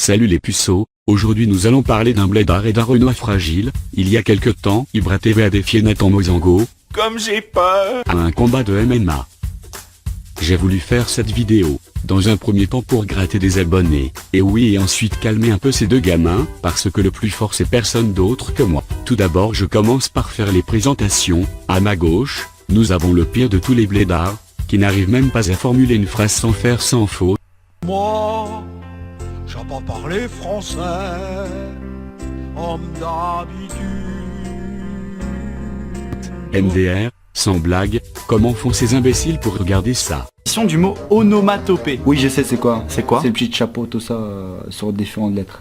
Salut les puceaux, aujourd'hui nous allons parler d'un blédard et d'un Renoir fragile. Il y a quelque temps, Ibra TV a défié Nathan Moisango, comme j'ai peur, à un combat de MMA. J'ai voulu faire cette vidéo, dans un premier temps pour gratter des abonnés, et oui et ensuite calmer un peu ces deux gamins, parce que le plus fort c'est personne d'autre que moi. Tout d'abord je commence par faire les présentations. À ma gauche, nous avons le pire de tous les blédards, qui n'arrive même pas à formuler une phrase sans faire sans faute. Moi, j'ai pas parlé français, homme d'habitude. MDR, sans blague, comment font ces imbéciles pour regarder ça? Du mot onomatopée. Oui, je sais c'est quoi. C'est quoi? C'est le petit chapeau, tout ça, sur différentes lettres.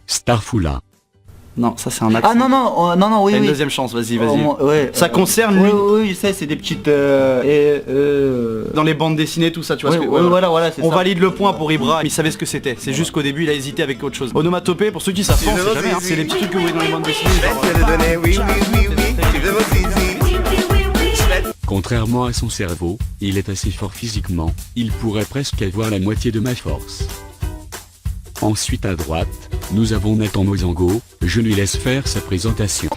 Starfoula. Non, ça c'est un accent. Ah non, non, non, non, oui, T'as une oui. deuxième chance, vas-y, Oh, vas-y. ouais, Ça concerne oui, lui. oui, oui, je sais, c'est des petites... Dans les bandes dessinées, tout ça, tu vois ouais, ce que... ouais, voilà, c'est ça. On valide le point pour Ibra, mais il savait ce que c'était. C'est juste qu'au début, il a hésité avec autre chose. Onomatopée, pour ceux qui savent pas, on sait jamais, hein. C'est les petits trucs que vous voyez dans les bandes dessinées. Contrairement à son cerveau, il est assez fort physiquement, il pourrait presque avoir la moitié de ma force. Ensuite à droite, nous avons Nathan Moisango, je lui laisse faire sa présentation.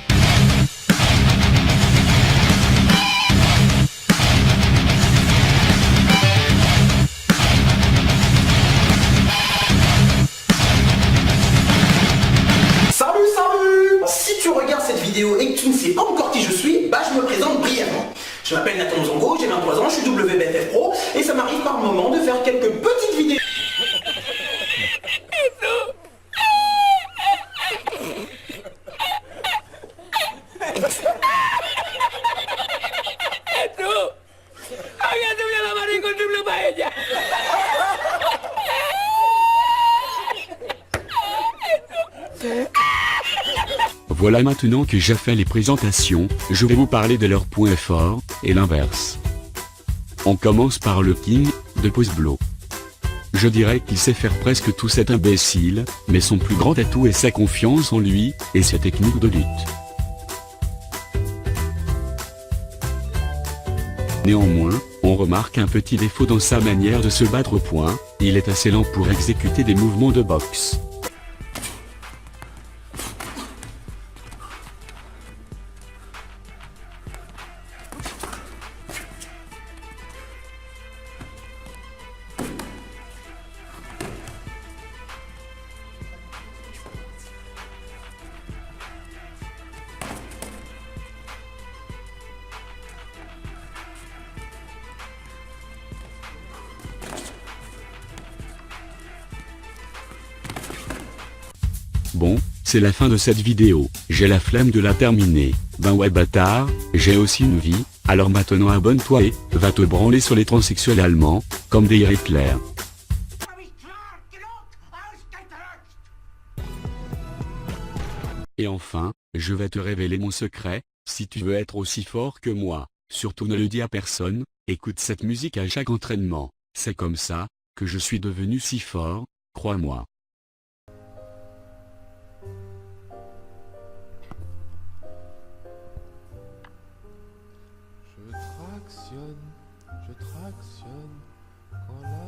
Salut, salut! Si tu regardes cette vidéo et que tu ne sais pas encore qui je suis, bah je me présente brièvement. Je m'appelle Nathan Moisango, j'ai 23 ans, je suis WBFF Pro et ça m'arrive par moment de faire quelques petites vidéos. Voilà, maintenant que j'ai fait les présentations, je vais vous parler de leurs points forts, et l'inverse. On commence par le king, de Poseblo. Je dirais qu'il sait faire presque tout cet imbécile, mais son plus grand atout est sa confiance en lui, et sa technique de lutte. Néanmoins, on remarque un petit défaut dans sa manière de se battre au point, il est assez lent pour exécuter des mouvements de boxe. Bon, c'est la fin de cette vidéo, j'ai la flemme de la terminer. Ben ouais bâtard, j'ai aussi une vie, alors maintenant abonne-toi et va te branler sur les transsexuels allemands, comme des Hitler. Et enfin, je vais te révéler mon secret, si tu veux être aussi fort que moi, surtout ne le dis à personne, écoute cette musique à chaque entraînement, c'est comme ça, que je suis devenu si fort, crois-moi. Je tractionne quand la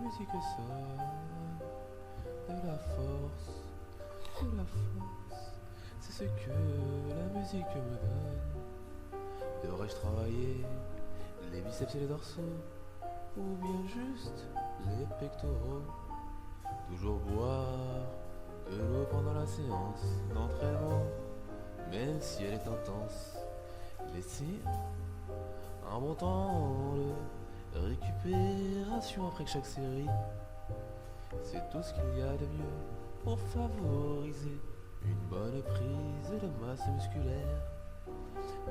musique sonne. De la force, c'est ce que la musique me donne. Devrais-je travailler les biceps et les dorsaux, ou bien juste les pectoraux? Toujours boire de l'eau pendant la séance d'entraînement, même si elle est intense. Laisser un bon temps de récupération après chaque série, c'est tout ce qu'il y a de mieux pour favoriser une bonne prise de masse musculaire.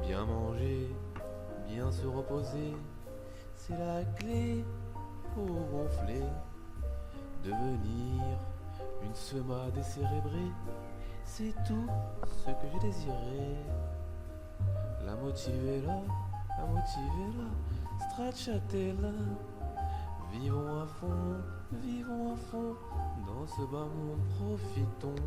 Bien manger, bien se reposer, c'est la clé pour gonfler. Devenir une sema décérébrée, c'est tout ce que j'ai désiré. La motiver là, stracciatella. Vivons à fond, dans ce bas monde, profitons.